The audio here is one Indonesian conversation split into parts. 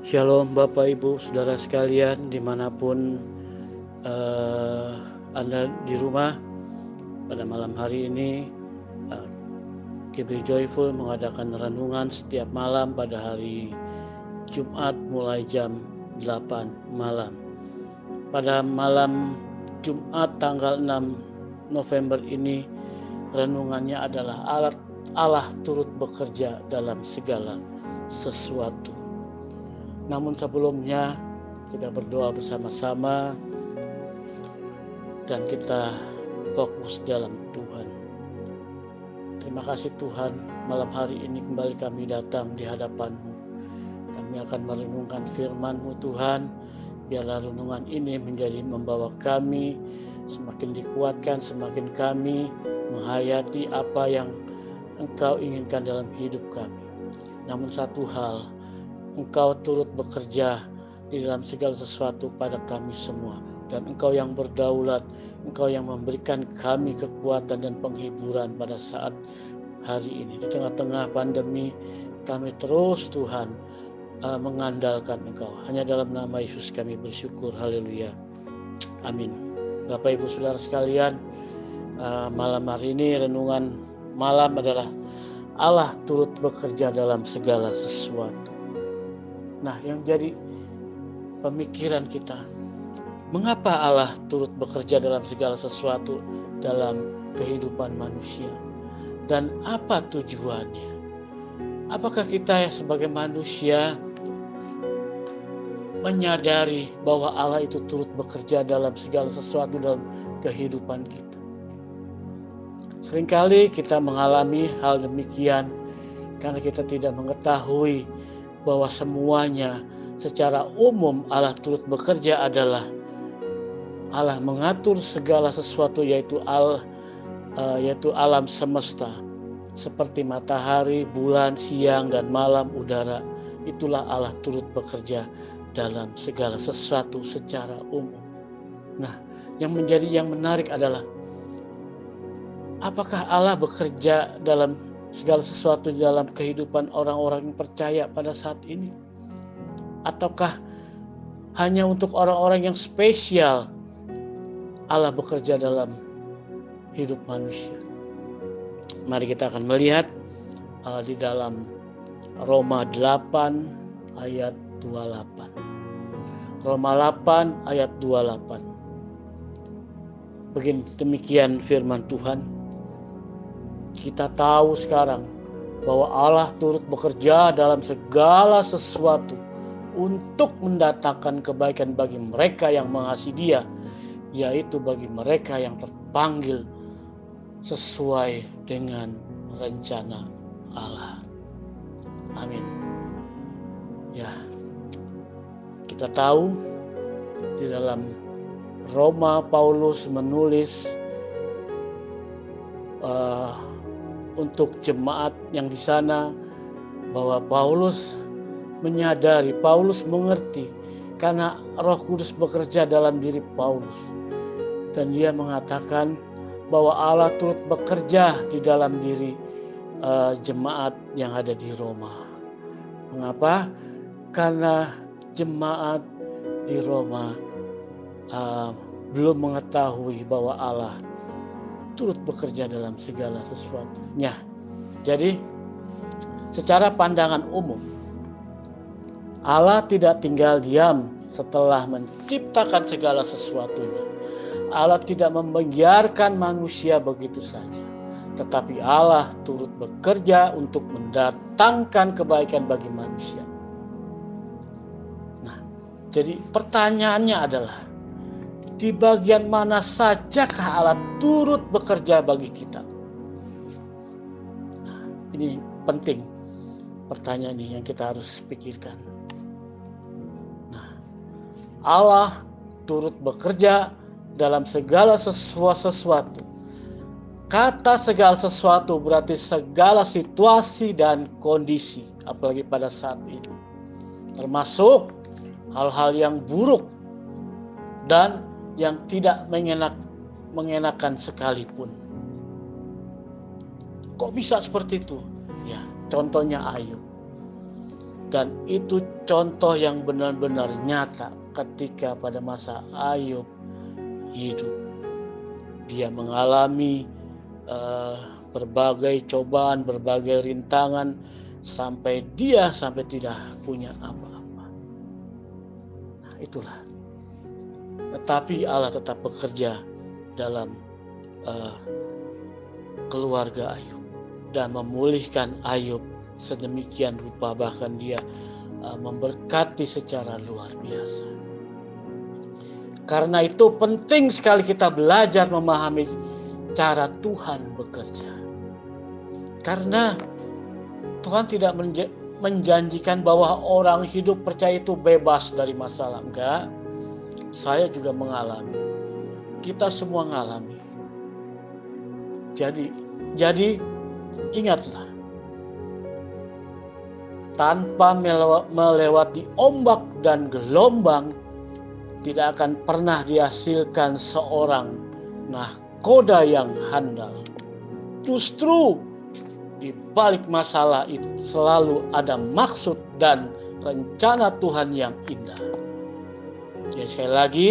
Shalom Bapak Ibu Saudara sekalian dimanapun Anda di rumah. Pada malam hari ini GB Joyful mengadakan renungan setiap malam pada hari Jumat mulai jam 8 malam. Pada malam Jumat tanggal 6 November ini renungannya adalah Allah turut bekerja dalam segala sesuatu. Namun sebelumnya kita berdoa bersama-sama dan kita fokus dalam Tuhan. Terima kasih Tuhan, malam hari ini kembali kami datang di hadapan-Mu. Kami akan merenungkan firman-Mu Tuhan. Biarlah renungan ini menjadi membawa kami semakin dikuatkan, semakin kami menghayati apa yang Engkau inginkan dalam hidup kami. Namun satu hal, Engkau turut bekerja di dalam segala sesuatu pada kami semua. Dan Engkau yang berdaulat, Engkau yang memberikan kami kekuatan dan penghiburan pada saat hari ini. Di tengah-tengah pandemi, kami terus Tuhan mengandalkan Engkau. Hanya dalam nama Yesus kami bersyukur. Haleluya. Amin. Bapak Ibu Saudara sekalian, malam hari ini renungan malam adalah Allah turut bekerja dalam segala sesuatu. Nah, yang jadi pemikiran kita, mengapa Allah turut bekerja dalam segala sesuatu dalam kehidupan manusia? Dan apa tujuannya? Apakah kita sebagai manusia menyadari bahwa Allah itu turut bekerja dalam segala sesuatu dalam kehidupan kita? Seringkali kita mengalami hal demikian karena kita tidak mengetahui bahwa semuanya secara umum Allah turut bekerja adalah Allah mengatur segala sesuatu yaitu alam semesta seperti matahari, bulan, siang dan malam, udara. Itulah Allah turut bekerja dalam segala sesuatu secara umum. Nah, yang menarik adalah apakah Allah bekerja dalam segala sesuatu dalam kehidupan orang-orang yang percaya pada saat ini? Ataukah hanya untuk orang-orang yang spesial Allah bekerja dalam hidup manusia? Mari kita akan melihat di dalam Roma 8 ayat 28. Roma 8 ayat 28. Begini demikian firman Tuhan. Kita tahu sekarang bahwa Allah turut bekerja dalam segala sesuatu untuk mendatangkan kebaikan bagi mereka yang mengasihi Dia, yaitu bagi mereka yang terpanggil sesuai dengan rencana Allah. Amin. Ya, kita tahu di dalam Roma Paulus menulis untuk jemaat yang di sana bahwa Paulus menyadari, Paulus mengerti karena Roh Kudus bekerja dalam diri Paulus, dan dia mengatakan bahwa Allah turut bekerja di dalam diri jemaat yang ada di Roma. Mengapa? Karena jemaat di Roma belum mengetahui bahwa Allah turut bekerja dalam segala sesuatunya. Jadi secara pandangan umum, Allah tidak tinggal diam setelah menciptakan segala sesuatunya. Allah tidak membiarkan manusia begitu saja, tetapi Allah turut bekerja untuk mendatangkan kebaikan bagi manusia. Nah, jadi pertanyaannya adalah, di bagian mana sajakah Allah turut bekerja bagi kita? Nah, ini penting pertanyaan ini yang kita harus pikirkan. Nah, Allah turut bekerja dalam segala sesuatu. Kata segala sesuatu berarti segala situasi dan kondisi, apalagi pada saat ini. Termasuk hal-hal yang buruk dan yang tidak mengenakan sekalipun. Kok bisa seperti itu? Ya, contohnya Ayub. Dan itu contoh yang benar-benar nyata ketika pada masa Ayub hidup. Dia mengalami berbagai cobaan, berbagai rintangan, sampai tidak punya apa-apa. Nah, itulah. Tetapi Allah tetap bekerja dalam keluarga Ayub dan memulihkan Ayub sedemikian rupa, bahkan dia memberkati secara luar biasa. Karena itu penting sekali kita belajar memahami cara Tuhan bekerja. Karena Tuhan tidak menjanjikan bahwa orang hidup percaya itu bebas dari masalah. Enggak. Saya juga mengalami. Kita semua mengalami. Jadi ingatlah, tanpa melewati ombak dan gelombang, tidak akan pernah dihasilkan seorang nahkoda yang handal. Justru di balik masalah itu selalu ada maksud dan rencana Tuhan yang indah. Jadi sekali lagi,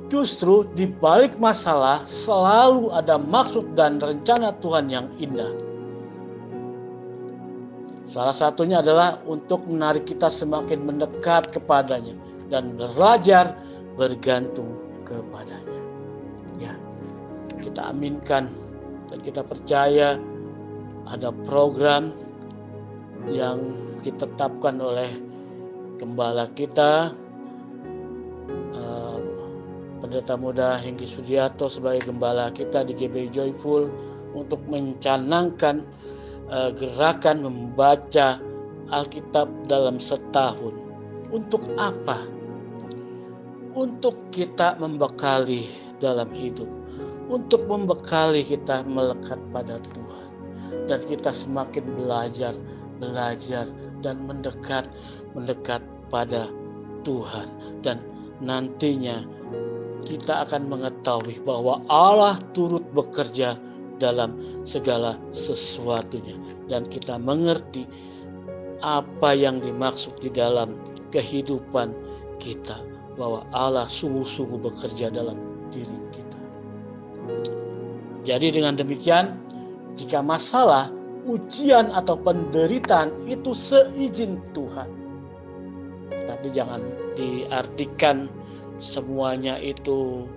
justru di balik masalah selalu ada maksud dan rencana Tuhan yang indah. Salah satunya adalah untuk menarik kita semakin mendekat kepadanya dan belajar bergantung kepadanya. Ya, kita aminkan dan kita percaya ada program yang ditetapkan oleh gembala kita, Pendeta Muda Hengki Sudiarto sebagai gembala kita di GBI Joyful, untuk mencanangkan gerakan membaca Alkitab dalam setahun. Untuk apa? Untuk kita membekali dalam hidup, untuk membekali kita melekat pada Tuhan, dan kita semakin belajar dan mendekat pada Tuhan, dan nantinya kita akan mengetahui bahwa Allah turut bekerja dalam segala sesuatunya, dan kita mengerti apa yang dimaksud di dalam kehidupan kita, bahwa Allah sungguh-sungguh bekerja dalam diri kita. Jadi dengan demikian, jika masalah, ujian atau penderitaan itu seizin Tuhan, tapi jangan diartikan semuanya itu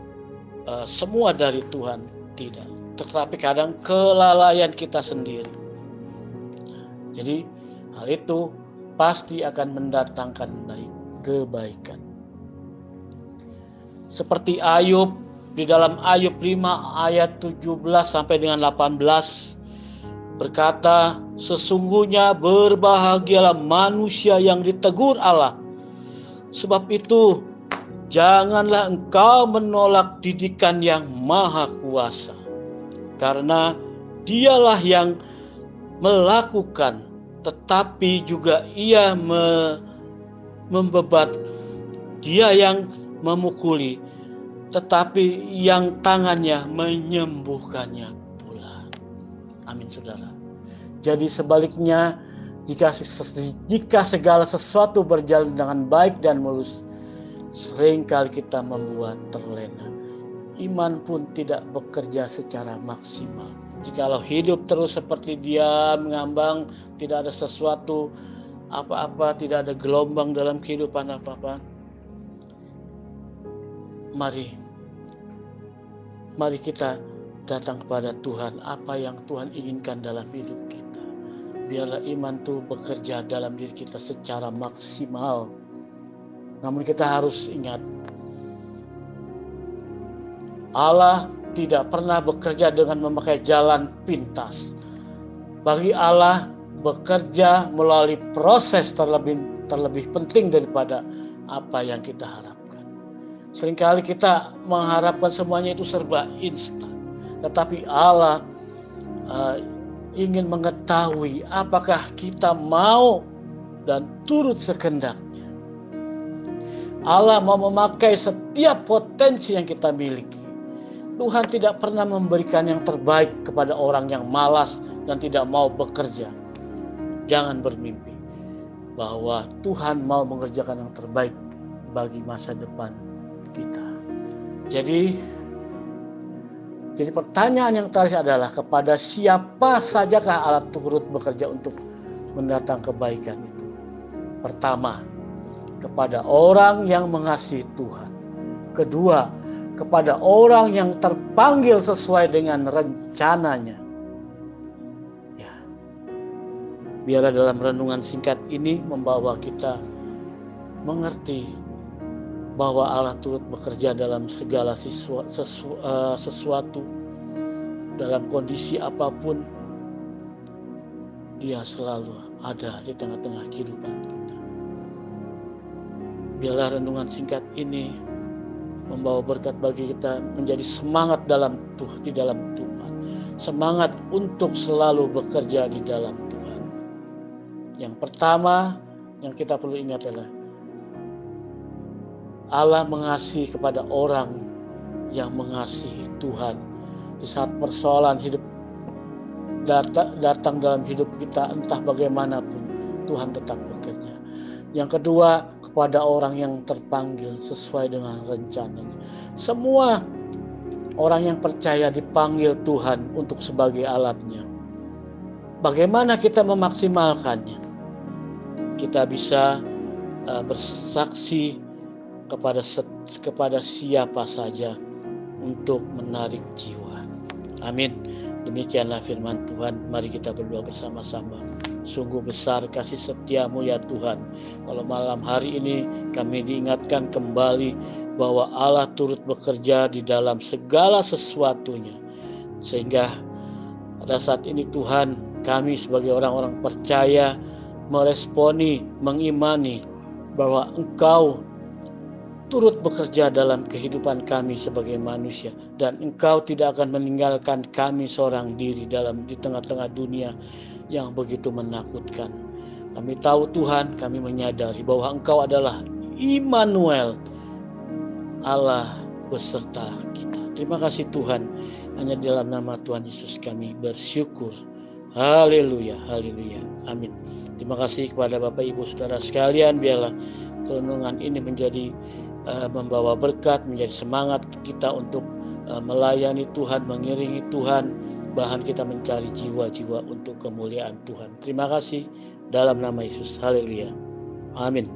semua dari Tuhan, tidak. Tetapi kadang kelalaian kita sendiri. Jadi hal itu pasti akan mendatangkan kebaikan. Seperti Ayub, di dalam Ayub 5 ayat 17 sampai dengan 18 berkata, sesungguhnya berbahagialah manusia yang ditegur Allah. Sebab itu janganlah engkau menolak didikan yang maha kuasa, karena dialah yang melakukan, tetapi juga ia membebat. Dia yang memukuli, tetapi yang tangannya menyembuhkannya pula. Amin, saudara. Jadi sebaliknya, jika segala sesuatu berjalan dengan baik dan mulus, seringkali kita membuat terlena. Iman pun tidak bekerja secara maksimal. Jikalau hidup terus seperti dia mengambang, tidak ada sesuatu apa-apa, tidak ada gelombang dalam kehidupan apa-apa, mari kita datang kepada Tuhan. Apa yang Tuhan inginkan dalam hidup kita, biarlah iman itu bekerja dalam diri kita secara maksimal. Namun kita harus ingat, Allah tidak pernah bekerja dengan memakai jalan pintas. Bagi Allah, bekerja melalui proses terlebih penting daripada apa yang kita harapkan. Seringkali kita mengharapkan semuanya itu serba instan, tetapi Allah ingin mengetahui apakah kita mau dan turut sekendaknya. Allah mau memakai setiap potensi yang kita miliki. Tuhan tidak pernah memberikan yang terbaik kepada orang yang malas dan tidak mau bekerja. Jangan bermimpi. bahwa Tuhan mau mengerjakan yang terbaik bagi masa depan kita. Jadi pertanyaan yang terakhir adalah, kepada siapa sajakah Allah turut bekerja untuk mendatang kebaikan itu? Pertama, kepada orang yang mengasihi Tuhan. Kedua, kepada orang yang terpanggil sesuai dengan rencananya. Ya. Biarlah dalam renungan singkat ini membawa kita mengerti bahwa Allah turut bekerja dalam segala sesuatu, dalam kondisi apapun. Dia selalu ada di tengah-tengah kehidupan kita. Biarlah renungan singkat ini membawa berkat bagi kita, menjadi semangat di dalam Tuhan, semangat untuk selalu bekerja di dalam Tuhan. Yang pertama yang kita perlu ingat adalah Allah mengasihi kepada orang yang mengasihi Tuhan. Di saat persoalan hidup datang dalam hidup kita, entah bagaimanapun, Tuhan tetap bekerja. Yang kedua, kepada orang yang terpanggil sesuai dengan rencananya. Semua orang yang percaya dipanggil Tuhan untuk sebagai alatnya. Bagaimana kita memaksimalkannya? Kita bisa bersaksi kepada siapa saja untuk menarik jiwa. Amin. Demikianlah firman Tuhan. Mari kita berdoa bersama-sama. Sungguh besar kasih setiamu ya Tuhan. Kalau malam hari ini kami diingatkan kembali bahwa Allah turut bekerja di dalam segala sesuatunya. Sehingga pada saat ini Tuhan, kami sebagai orang-orang percaya meresponi, mengimani bahwa Engkau turut bekerja dalam kehidupan kami sebagai manusia, dan Engkau tidak akan meninggalkan kami seorang diri di tengah-tengah dunia yang begitu menakutkan. Kami tahu Tuhan, kami menyadari bahwa Engkau adalah Immanuel, Allah beserta kita. Terima kasih Tuhan, hanya di dalam nama Tuhan Yesus kami bersyukur. Haleluya, haleluya, amin. Terima kasih kepada Bapak Ibu Saudara sekalian. Biarlah renungan ini menjadi membawa berkat, menjadi semangat kita untuk melayani Tuhan, mengiringi Tuhan, bahan kita mencari jiwa-jiwa untuk kemuliaan Tuhan. Terima kasih dalam nama Yesus. Haleluya. Amin.